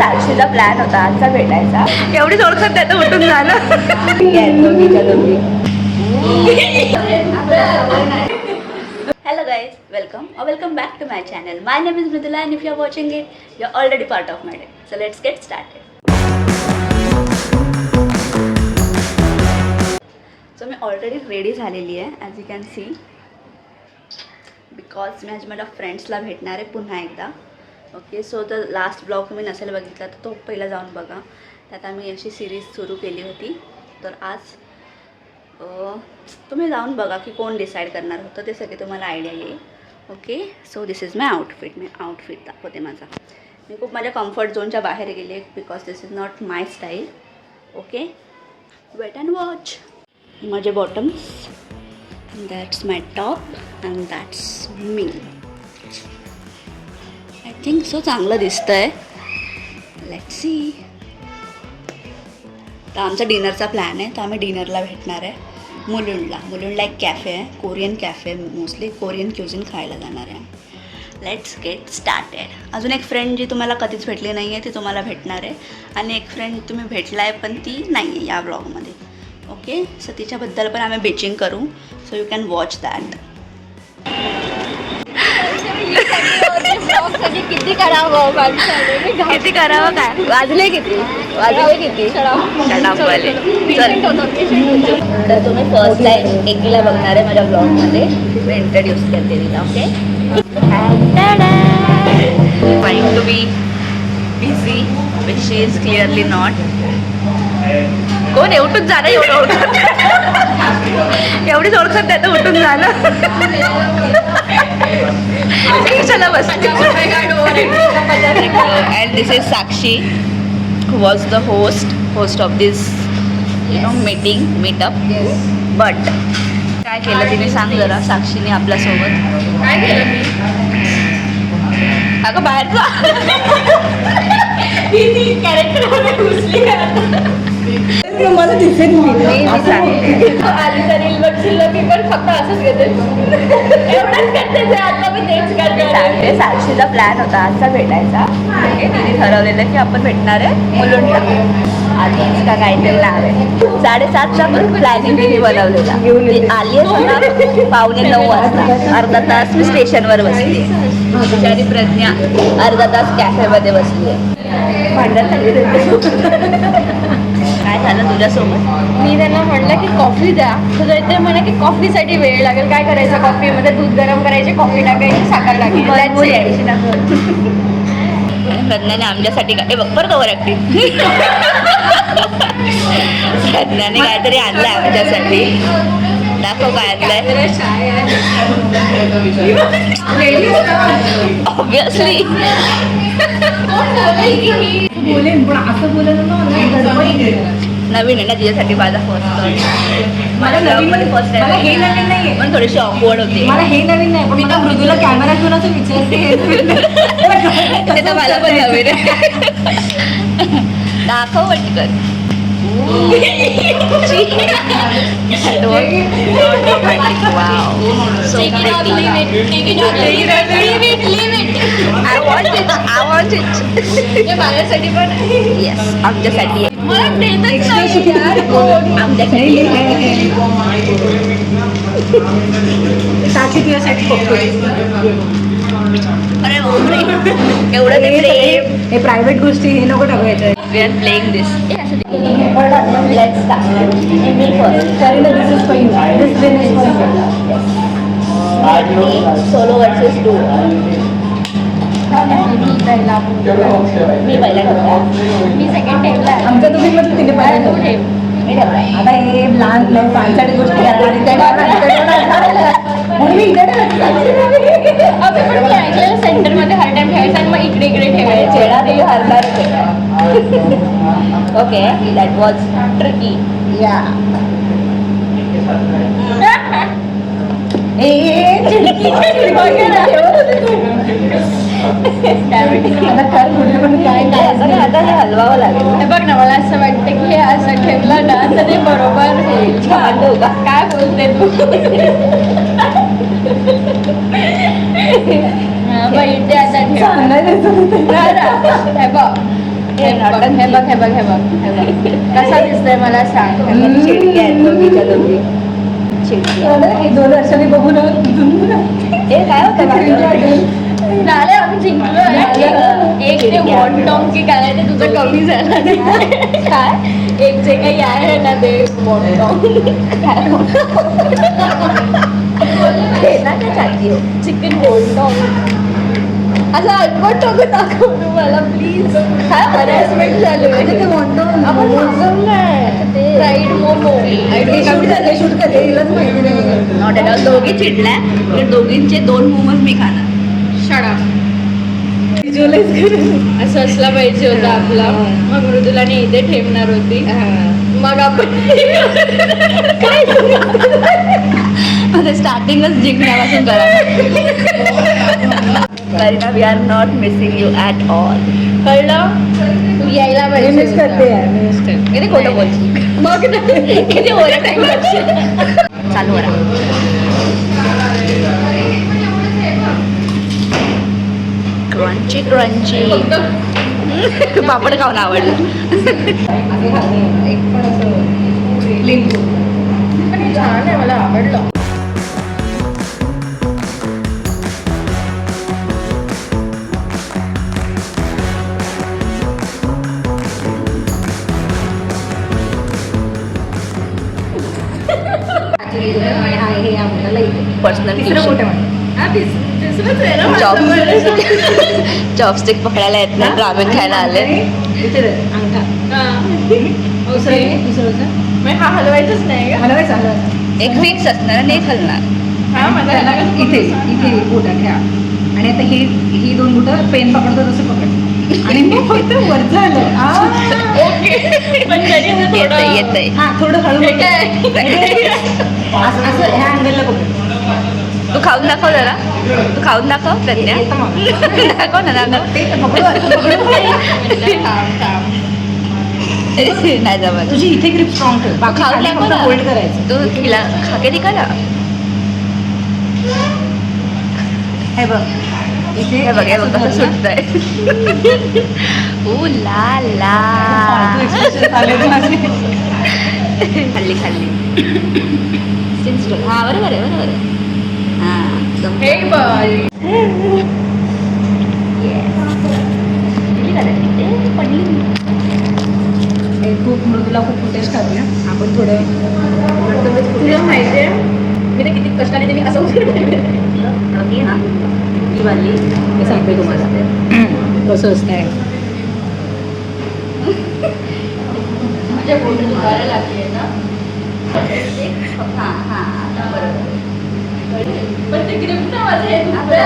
साक्षीचा plan होता आजचा भेटायचा. एवढीच ओळखत त्याचं उठून झालं. Hello guys, welcome back to my channel. My name is Mridula and if you are watching it, you are already part of my day. So let's get started. So मी already ready झालेली आहे as you can see. Because मी आज माझ्या फ्रेंड्सला भेटणार आहे पुन्हा एकदा. Okay, so the last blog तुम्ही नसेल बघितला तर तो पहिला जाऊन बघा. त्यात आम्ही अशी सिरीज सुरू केली होती. तर आज तुम्ही जाऊन बघा की कोण डिसाईड करणार होतं ते सगळे तुम्हाला आयडिया येईल. Okay, so this is my outfit. मी आउटफिट दाखवते माझा. मी खूप माझ्या कम्फर्ट झोनच्या बाहेर गेले because this is not my style. Okay, wait and watch. माझे bottoms, that's my top and that's me. I think so चांगलं दिसतं आहे. Let's see. तर आमचा डिनरचा प्लॅन आहे. तर आम्ही डिनरला भेटणार आहे मुलुंडला एक कॅफे आहे, Korean cafe. Mostly Korean cuisine खायला जाणार आहे. Let's get started. अजून एक फ्रेंड जी तुम्हाला कधीच भेटली नाही आहे ती तुम्हाला भेटणार आहे. आणि एक फ्रेंड तुम्ही भेटला आहे पण ती नाही आहे या ब्लॉगमध्ये. ओके, सो तिच्याबद्दल पण आम्ही बेचिंग करू. So you can watch that. किती करावं काय वाजले किती शडापवाले. तर तुम्ही फर्स्ट टाइम एकीला बघणार आहे माझ्या ब्लॉगमध्ये. मी इंट्रोड्यूस करते तिला. Okay, trying to be busy which she is clearly not. कोण एवढंच झालं एवढं ओळखत एवढीच ओळखत त्याचं उठून झालं. चला बस. And this is Sakshi who was the host of this meetup. But काय केलं तिने सांग जरा. साक्षीने आपल्यासोबत काय केलं मी. अगं बाहेर जा. मला दिसेल मी आली तर रील बघशील की पण फक्त असंच घेते. एवढंच करते आता मी तेच करते. साक्षीचा प्लॅन होता आजचा भेटायचा. तिने ठरवलेलं की आपण भेटणार आहे मुलुंडला. आधीच का काहीतरी नाव आहे. 7:30चा पण प्लॅनिंग तिने बनवलेला. ती आली आहे स्वतः 8:45 वाजता. अर्धा तास मी स्टेशनवर बसली आहे. बिचारी प्रज्ञा अर्धा तास कॅफेमध्ये बसली आहे. भांडण काय झालं तुझ्यासोबत. मी त्यांना म्हटलं की कॉफी द्या. तर ते म्हणे की कॉफीसाठी वेळ लागेल. काय करायचं, कॉफीमध्ये दूध गरम करायचे, कॉफी टाकायची, साखर टाकायची. प्रज्ञाने आमच्यासाठी काय बघ बरं कवर ॲक्टिंग. प्रज्ञाने काहीतरी आणलं आमच्यासाठी. दाखव काय आणलंय. ऑब्विसली बोलेन पण असं बोलायला नवीन आहे ना तिच्यासाठी. माझा फर्स्ट मला फर्स्ट मला हे नवीन नाहीये. पण थोडीशी ऑकवर्ड होते. मला हे नवीन नाही. पण मी तर मृदूला कॅमेरा घेऊन असं विचारते. ते तर मला पण नवीन आहे. दाखव पटकन. माझ्यासाठी पण येस आमच्यासाठी साक्षी तुझ्यासाठी अरे एवढं ते प्रेम. हे प्रायव्हेट गोष्टी हे नको टाकायचं. We are playing this. Let's start. Me first. Karina, this is for you. This win is for you. Me solo versus duo. मी पहिला ठेवला. मी सेकंड ठेवला. आमच्या तुम्ही पण तिने पहिला तू ठेव. मी ठेवला. आता हे लहान पानसाडी गोष्टी सेंटरमध्ये हर टाइम ठेवायचं आणि मग इकडे इकडे ठेवायचं. चेहरा ते हरणार. Okay, that was tricky. या आता हे हलवावं लागेल. बघ ना, मला असं वाटतं की हे असं ठेवलं ना तर ते बरोबर होईल. छान का. काय बोलते तू. इथे आता ठेव. बघ हे बघ कसा दिसतोय मला सांग. चिडक्या आहेत दोघीच्या दोघी. हे 2 वर्षांनी बघून हे काय होतं झाले आम्ही जिंकलो. एक ते वॉन्टॉंग की काय ते तुझं कमी झालं. काय एक जे काही आहे ना ते वॉन्टॉंग चिकन वॉन्टॉंग असं अल्पट टाकून दाखव तू मला प्लीज. काय हॅरॅसमेंट झाली ते म्हणतो आपण मोमो नाही फ्राईड मोमो शूट करते हिलाच माहिती नाही. Not at all. दोघी चिडल्या तर दोघींचे 2 मोमोज मी खाणार. शाळा असं असला पाहिजे होता आपला. मग मृदुलाने इथे ठेवणार होती. मग आपण काय आता स्टार्टिंगच जिंकण्यापासून करा. Kareena, we are not missing you at all. कळलं. तू यायला मी पाहिजे मिस होता. करते यार, मी मिस करते. किती खोटं बोलशील. मग किती ओव्हर टाईम करशील. चालू करा. Crunchy crunchy. पापड खाऊन आवडलं. आधी खाल्ली एक पण असं लिंबू. पण हे छान आहे, मला आवडलं. हे आम्हाला येते. पर्सनल तिसरं मोठं म्हणे. चॉपस्टिक पकडायला येत नाही. रामेन खायला आले. इथे अंगठा. दुसरं हा हलवायचंच नाही का? मला काय चाललं एक फिक्स असणार नाही हलणार. हा मला इथे इथे बोटं ठेवा आणि आता ही 2 बोटं पेन पकडतो तसं पकड आणि मग फक्त वरचं आलं. ओके पण येतंय येतंय. हा थोडं हळू हे काय? असं ह्या अँगलला पकड. तू खाऊन दाखव जरा. तू खाऊन दाखव प्रज्ञा. येतं मग. दाखव ना दाखव. ते पकडू नाही जमत. तुझी इथे ग्रिप स्ट्रॉंग ठेव. बाकी खाऊन खाली दाखव फक्त ना. होल्ड करायचं. तू हिला खाके दिखा ना. हे बघ इथे हे बघ हे बघ कसं सुटतंय. ऊ ला ला. फालतू expression आले माझे. खाल्ली खाल्ली. हा बरोबर आहे बरोबर आहे. हा हे बघ. हे खूप मृदूला खूप फुटेज खाते. आपण थोडं तुला माहितीये मी ते किती कष्टाने त्यांनी असं ही वाली मी सांगते तुम्हाला कसं असतंय. माझ्या बोट दुखायला लागली ना. हा हा आता बरोबर. पण ते ग्रिप ना माझं हे दुखतंय.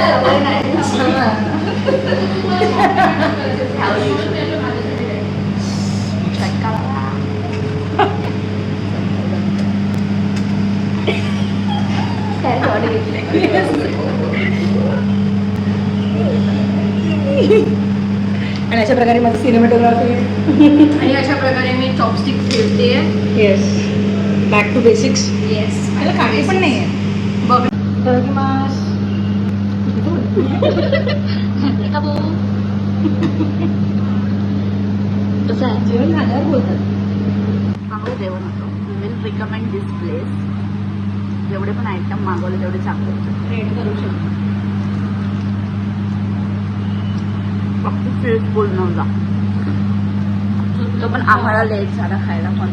आणि अशा प्रकारे माझं सिनेमॅटोग्राफी. आणि अशा प्रकारे मी चॉपस्टिक ठेवते. Yes back to basics. Yes त्याला काठी पण नाही आहे. बघ कसं आहे. जेवण झाल्यावर बोलतात. चांगलं जेवण होतं. Will recommend this place. जेवढे पण आयटम मागवले तेवढे चांगले होते. रेड करू शकतो. फक्त फेसफुल नव्हता. तो पण आम्हाला लेट झाला खायला पण.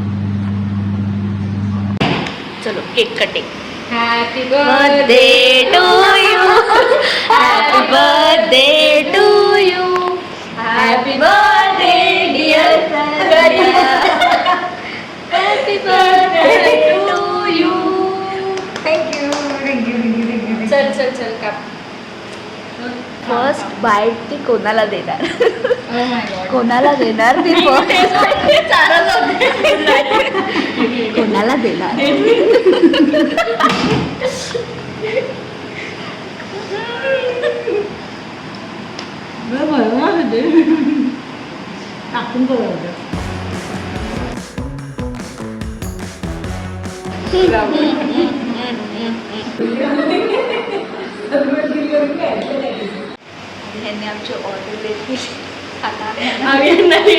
चलो cake cutting. Happy birthday to you. Happy birthday to you. Happy birthday dear Kareena. Happy birthday to you. Thank you thank you. चल चल चल काप. फर्स्ट बाईट ती कोणाला देणार. Oh my God. कोणाला देणार ती फर्स्ट. कोणाला देणार. टाकून बघा. ह्यांनी आमची ऑर्डर देत आम्ही नाही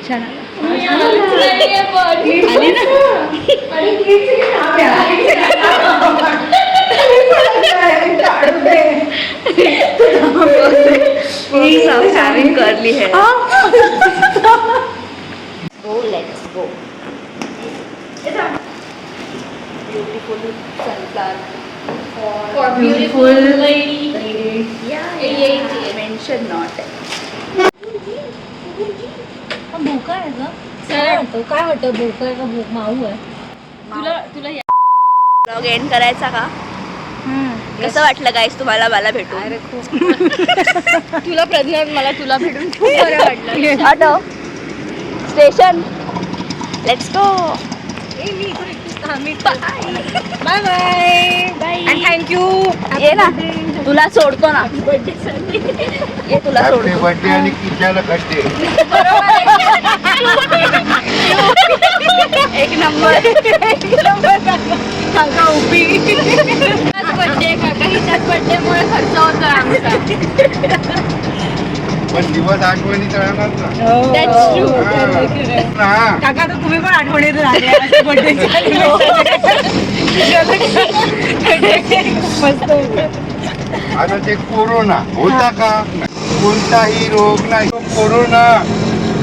छान आली ना? Having curly hair. Go let's go. Beautiful sunflower beautiful mention not. भोका आहे का? काय वाटतं भोका आहे का माऊ आहे? तुला ब्लॉग एंड करायचा का? कसं वाटलं गाईस तुम्हाला मला भेटून? अरे खूप तुला प्रज्ञा मला तुला भेटून खूप बरं वाटलं. Auto station let's go. Bye bye and thank you. ये ना तुला सोडतो ना. ये तुला सोडतो. बर्थडे आणि किशाला खड्डे. एक नंबर काका उभी. बर्थडे काका हिच्याच बर्थडेमुळे खर्च होता आमचा. पण दिवस आठवणीत राहणार ना. That's true. हा. काका तर तुम्ही पण आठवणीत राहिले बर्थडे मस्त आता ते कोरोना होता का? कोणताही रोग नाही. तो कोरोना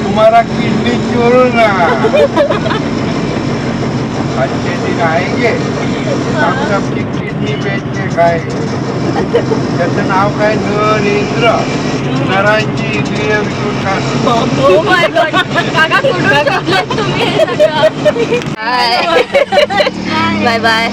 तुम्हाला किडनी कोरोना. अच्छे दिन आएंगे हम सबकी किडनी बेचने काय. त्याचं नाव काय? नरेंद्र. नरांची इंद्रिय विकून खात. Oh my God. काका कुठून शोधलं तुम्ही हे सगळं? Bye bye.